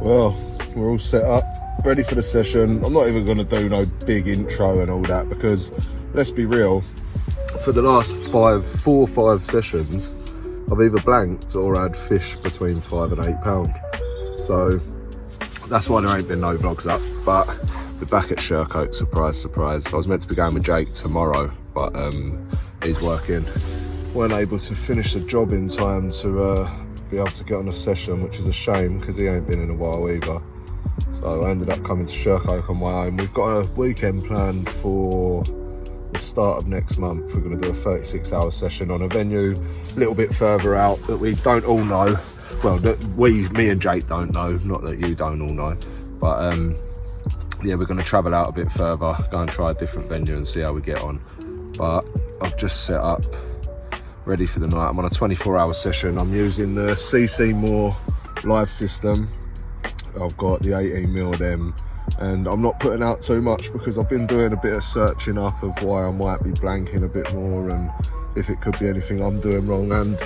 Well, we're all set up, ready for the session. I'm not even going to do no big intro and all that because, let's be real, for the last 4 or 5 sessions, I've either blanked or had fish between £5 and £8. So that's why there ain't been no vlogs up. But we're back at Shercote, surprise, surprise. I was meant to be going with Jake tomorrow, but he's working. Weren't able to finish the job in time to be able to get on a session, which is a shame because he ain't been in a while either. So I ended up coming to Shercote on my own. We've got a weekend planned for the start of next month. We're going to do a 36-hour session on a venue a little bit further out that we don't all know. Well, that me and Jake don't know, not that you don't all know. But yeah, we're going to travel out a bit further, go and try a different venue and see how we get on. But I've just set up, ready for the night. I'm on a 24-hour session. I'm using the CC Moore live system. I've got the 18mm of them, and I'm not putting out too much because I've been doing a bit of searching up of why I might be blanking a bit more and if it could be anything I'm doing wrong. And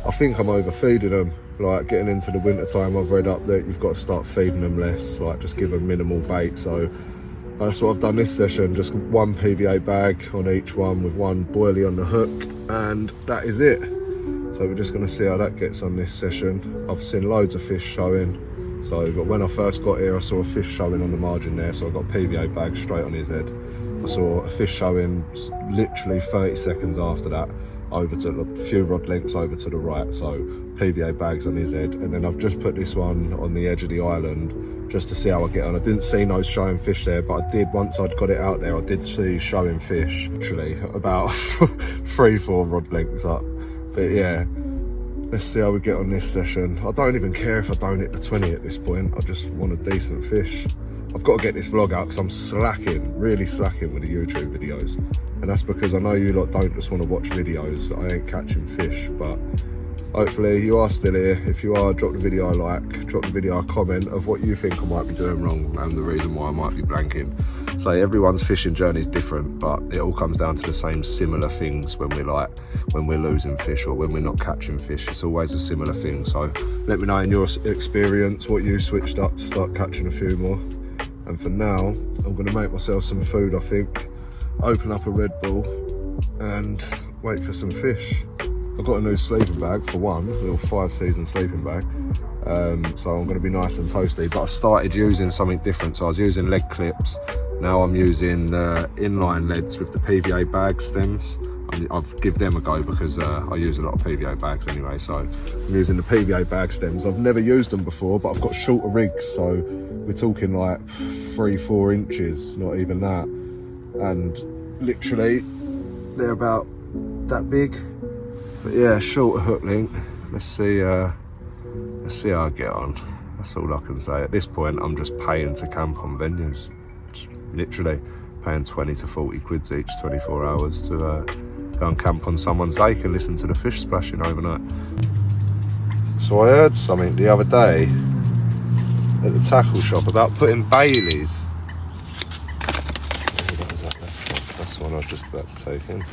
I think I'm overfeeding them. Like, getting into the winter time, I've read up that you've got to start feeding them less, like just give them minimal bait. So that's what I've done this session, just one PVA bag on each one with one boilie on the hook, and that is it. So we're just going to see how that gets on this session. I've seen loads of fish showing. So, but when I first got here, I saw a fish showing on the margin there, so I got a PVA bag straight on his head. I saw a fish showing literally 30 seconds after that, over to a few rod lengths over to the right, so PVA bags on his head. And then I've just put this one on the edge of the island just to see how I get on. I didn't see no showing fish there, but I did, once I'd got it out there, I did see showing fish, literally about 3-4 rod lengths up. But yeah, let's see how we get on this session. I don't even care if I don't hit the 20 at this point. I just want a decent fish. I've got to get this vlog out because I'm slacking, really slacking with the YouTube videos. And that's because I know you lot don't just want to watch videos. I ain't catching fish, but hopefully you are still here. If you are, drop the video a like, drop the video a comment of what you think I might be doing wrong and the reason why I might be blanking. So everyone's fishing journey is different, but it all comes down to the same similar things when we're losing fish or when we're not catching fish. It's always a similar thing. So let me know in your experience what you switched up to start catching a few more. And for now, I'm going to make myself some food, I think, open up a Red Bull and wait for some fish. I've got a new sleeping bag for one, a little 5-season sleeping bag. So I'm going to be nice and toasty, but I started using something different. So I was using lead clips. Now I'm using inline leads with the PVA bag stems. I've give them a go because I use a lot of PVA bags anyway. So I'm using the PVA bag stems. I've never used them before, but I've got shorter rigs. So we're talking like 3-4 inches, not even that. And literally they're about that big. But yeah, shorter hook length. Let's see how I get on. That's all I can say. At this point, I'm just paying to camp on venues. Just literally paying 20 to 40 quids each 24 hours to go and camp on someone's lake and listen to the fish splashing overnight. So I heard something the other day at the tackle shop about putting Baileys. That's the one I was just about to take in.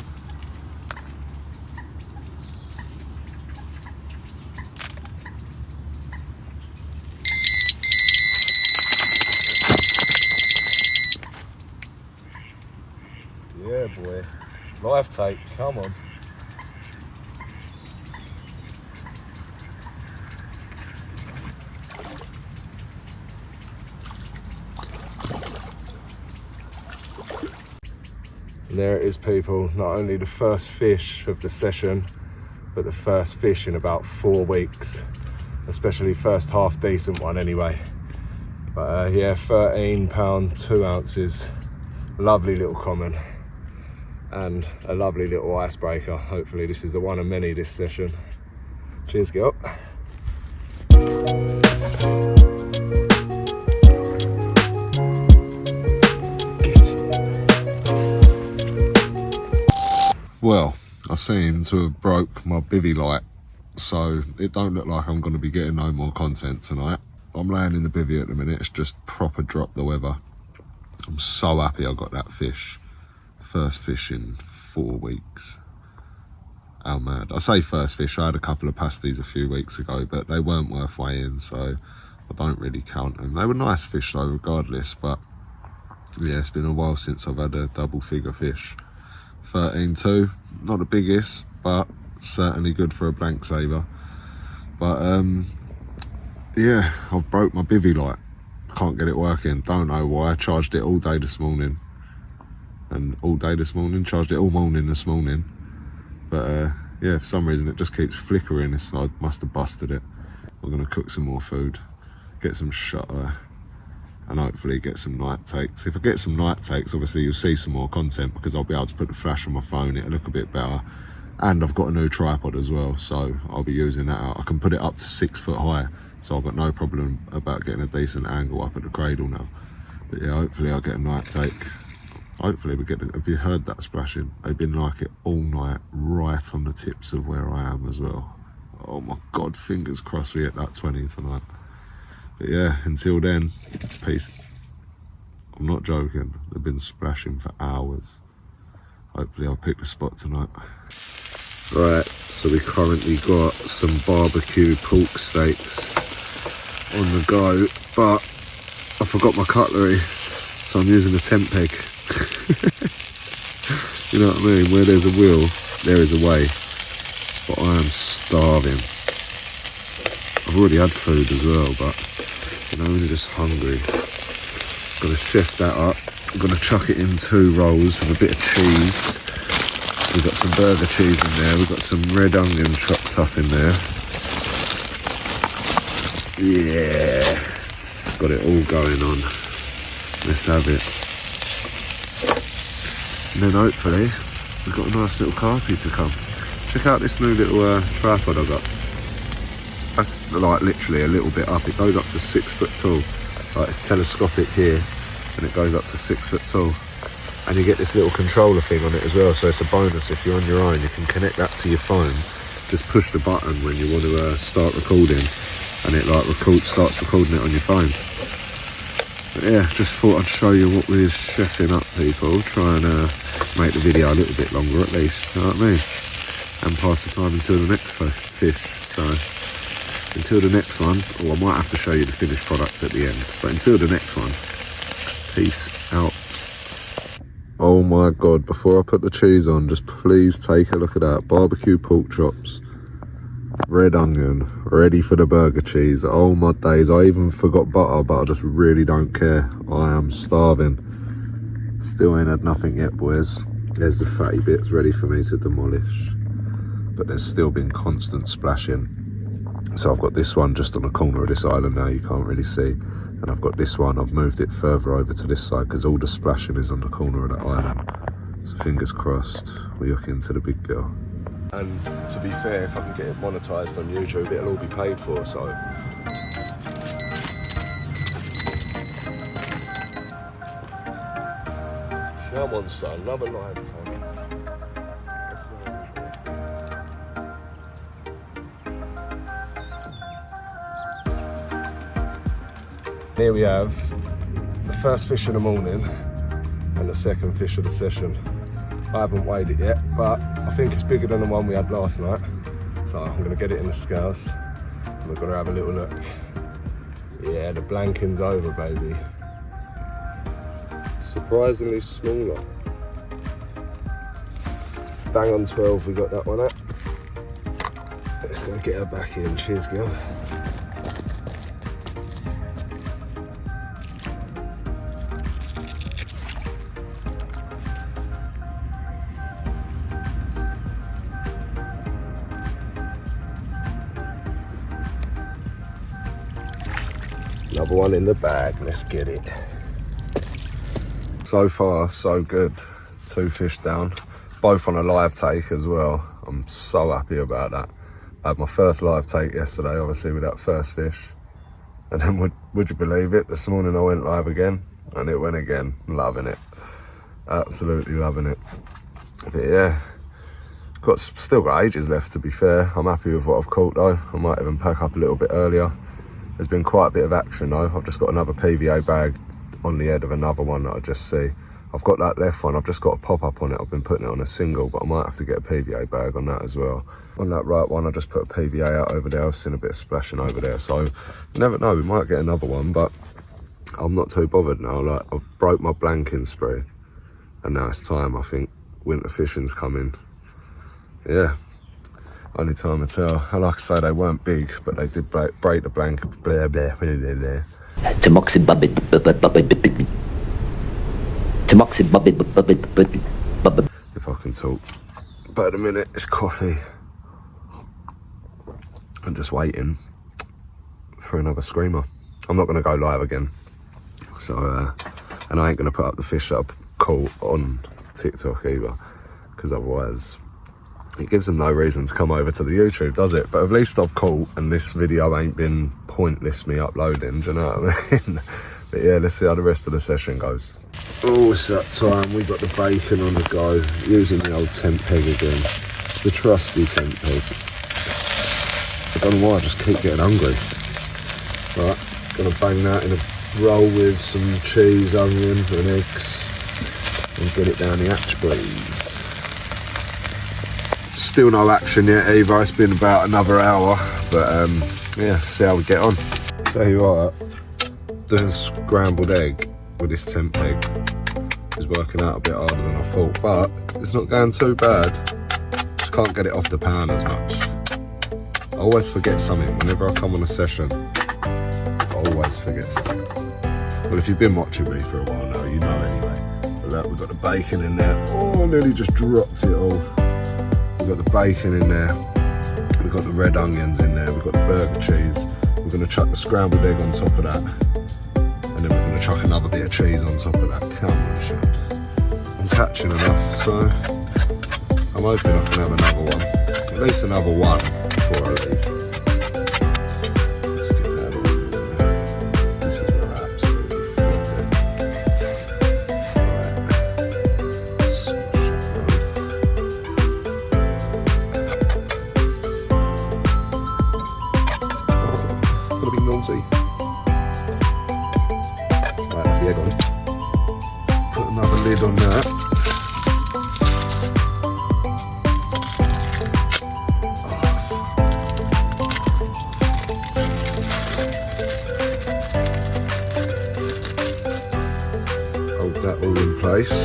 Yeah, boy. Live tape, come on. And there it is, people. Not only the first fish of the session, but the first fish in about 4 weeks. Especially first half decent one anyway. But yeah, 13 pound 2 ounces. Lovely little common. And a lovely little icebreaker. Hopefully this is the one of many this session. Cheers, girl. Well, I seem to have broke my bivvy light, so it don't look like I'm going to be getting no more content tonight. I'm laying in the bivvy at the minute. It's just proper drop the weather. I'm so happy I got that fish. First fish in 4 weeks. How mad. I say first fish, I had a couple of pasties a few weeks ago, but they weren't worth weighing, so I don't really count them. They were nice fish though, regardless, but yeah, it's been a while since I've had a double figure fish. 13.2, not the biggest, but certainly good for a blank saver. But yeah, I've broke my bivvy light. Can't get it working, don't know why. I charged it all day this morning. And all day this morning, charged it all morning this morning. But yeah, for some reason it just keeps flickering. I must have busted it. I'm gonna cook some more food, get some shutter, and hopefully get some night takes. If I get some night takes, obviously you'll see some more content because I'll be able to put the flash on my phone, it'll look a bit better. And I've got a new tripod as well, so I'll be using that out. I can put it up to 6 foot high, so I've got no problem about getting a decent angle up at the cradle now. But yeah, hopefully I'll get a night take. Hopefully we get it. Have you heard that splashing? They've been like it all night, right on the tips of where I am as well. Oh my God, fingers crossed we hit that 20 tonight. But yeah, until then, peace. I'm not joking, they've been splashing for hours. Hopefully I'll pick the spot tonight. Right, so we currently got some barbecue pork steaks on the go, but I forgot my cutlery, so I'm using a tent peg. You know what I mean? Where there's a will, there is a way. But I am starving. I've already had food as well, but you know, when you're just hungry. Gonna shift that up. I'm gonna chuck it in 2 rolls with a bit of cheese. We've got some burger cheese in there. We've got some red onion chopped up in there. Yeah, got it all going on. Let's have it. And then hopefully we've got a nice little carpy to come. Check out this new little tripod I got. That's like literally a little bit up. It goes up to 6 foot tall. Like it's telescopic here, and it goes up to 6 foot tall. And you get this little controller thing on it as well, so it's a bonus. If you're on your own, you can connect that to your phone. Just push the button when you want to start recording, and it like starts recording it on your phone. But yeah, just thought I'd show you what we're chefing up, people. Try and make the video a little bit longer at least, you know what I mean? And pass the time until the next fish. So until the next one, or I might have to show you the finished product at the end, but until the next one, peace out. Oh my God, before I put the cheese on, just please take a look at that. Barbecue pork chops, red onion, ready for the burger cheese. Oh my days, I even forgot butter, but I just really don't care. I am starving. Still ain't had nothing yet, boys. There's the fatty bits ready for me to demolish. But there's still been constant splashing. So I've got this one just on the corner of this island now, you can't really see. And I've got this one, I've moved it further over to this side because all the splashing is on the corner of that island. So fingers crossed, we hook into the big girl. And to be fair, if I can get it monetised on YouTube, it'll all be paid for, so. Come on son, another live time. Here we have the first fish of the morning and the second fish of the session. I haven't weighed it yet, but I think it's bigger than the one we had last night. So I'm gonna get it in the scales and we're gonna have a little look. Yeah, the blanking's over, baby. Surprisingly smaller. Bang on 12, we got that one at. Let's go get her back in, cheers girl. Another one in the bag, let's get it. So far, so good. 2 fish down, both on a live take as well. I'm so happy about that. I had my first live take yesterday, obviously with that first fish. And then would you believe it, this morning I went live again, and it went again. Loving it. Absolutely loving it. But yeah, still got ages left to be fair. I'm happy with what I've caught though. I might even pack up a little bit earlier. There's been quite a bit of action though. I've just got another PVA bag on the head of another one that I just see. I've got that left one, I've just got a pop-up on it. I've been putting it on a single, but I might have to get a PVA bag on that as well. On that right one, I just put a PVA out over there. I've seen a bit of splashing over there, so you never know, we might get another one, but I'm not too bothered now. Like, I've broke my blanking spray, and now it's time. I think winter fishing's coming. Yeah, only time to tell. And like I say, they weren't big, but they did break the blanket. Blah, blah, blah, blah, blah. If I can talk. But at the minute, it's coffee. I'm just waiting for another screamer. I'm not going to go live again. So, and I ain't going to put up the fish that I caught on TikTok either, because otherwise it gives them no reason to come over to the YouTube, does it? But at least I've caught, and this video ain't been pointless me uploading, do you know what I mean? But yeah, let's see how the rest of the session goes. Oh, it's that time. We got the bacon on the go, using the old tent peg again, the trusty tent peg. I don't know why, I just keep getting hungry. Right, gonna bang that in a roll with some cheese, onion and eggs, and get it down the hatch, please. Still no action yet either. It's been about another hour, but yeah, see how we get on. Tell you what, doing scrambled egg with this tent peg is working out a bit harder than I thought, but it's not going too bad. Just can't get it off the pan as much. I always forget something whenever I come on a session. I always forget something. Well, if you've been watching me for a while now, you know anyway. But look, we've got the bacon in there. Oh, I nearly just dropped it all. We've got the bacon in there. We've got the red onions in there. We've got the burger cheese. We're going to chuck the scrambled egg on top of that. And then we're going to chuck another bit of cheese on top of that. Come on, shit. I'm catching enough, so I'm hoping I can have another one. At least another one before I leave. Let's get that all in there. This is where I absolutely flopped it. Right. Smash it down. Oh, gotta be naughty. Right, that's the egg on. Put another lid on that. That all in place.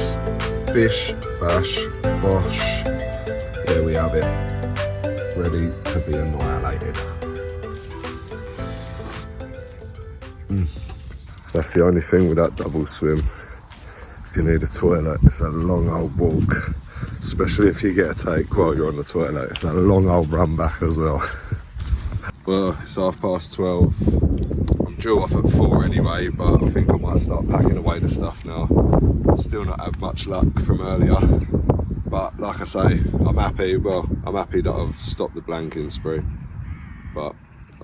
Bish, bash, bosh. There we have it. Ready to be annihilated. That's the only thing with that double swim. If you need a toilet, it's a long old walk. Especially if you get a take while you're on the toilet. It's a long old run back as well. Well, it's 12:30. I'm due off at 4 anyway, but I think I might start packing away the stuff now. Still not had much luck from earlier, but like I say, I'm happy. Well, I'm happy that I've stopped the blanking spree, but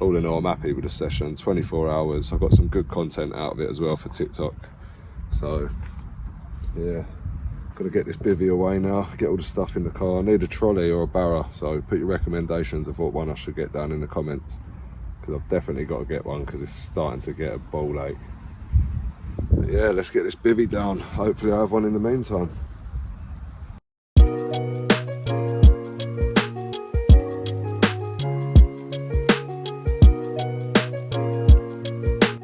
all in all, I'm happy with the session. 24 hours. I got some good content out of it as well for TikTok. So yeah, gotta get this bivvy away now, get all the stuff in the car. I need a trolley or a barra, so put your recommendations of what one I should get down in the comments, because I've definitely got to get one because it's starting to get a ball ache. But yeah, let's get this bivvy down. Hopefully I have one in the meantime.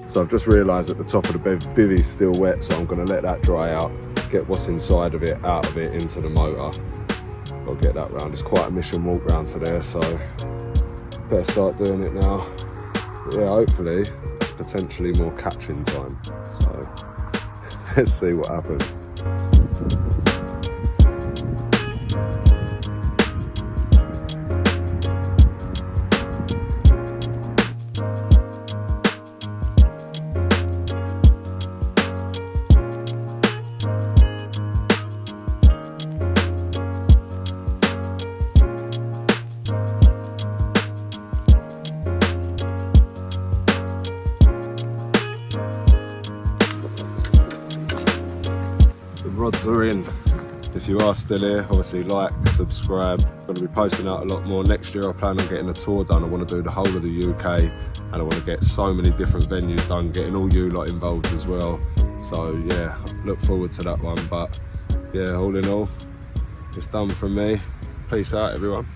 So I've just realised at the top of the bivvy's still wet, so I'm going to let that dry out, get what's inside of it out of it into the motor. I'll get that round. It's quite a mission walk round to there, so better start doing it now. But yeah, hopefully it's potentially more catching time, so let's see what happens. Rods are in. If you are still here, obviously like, subscribe. I'm going to be posting out a lot more. Next year I plan on getting a tour done. I want to do the whole of the UK, and I want to get so many different venues done, getting all you lot involved as well. So yeah, look forward to that one. But yeah, all in all, it's done from me. Peace out, everyone.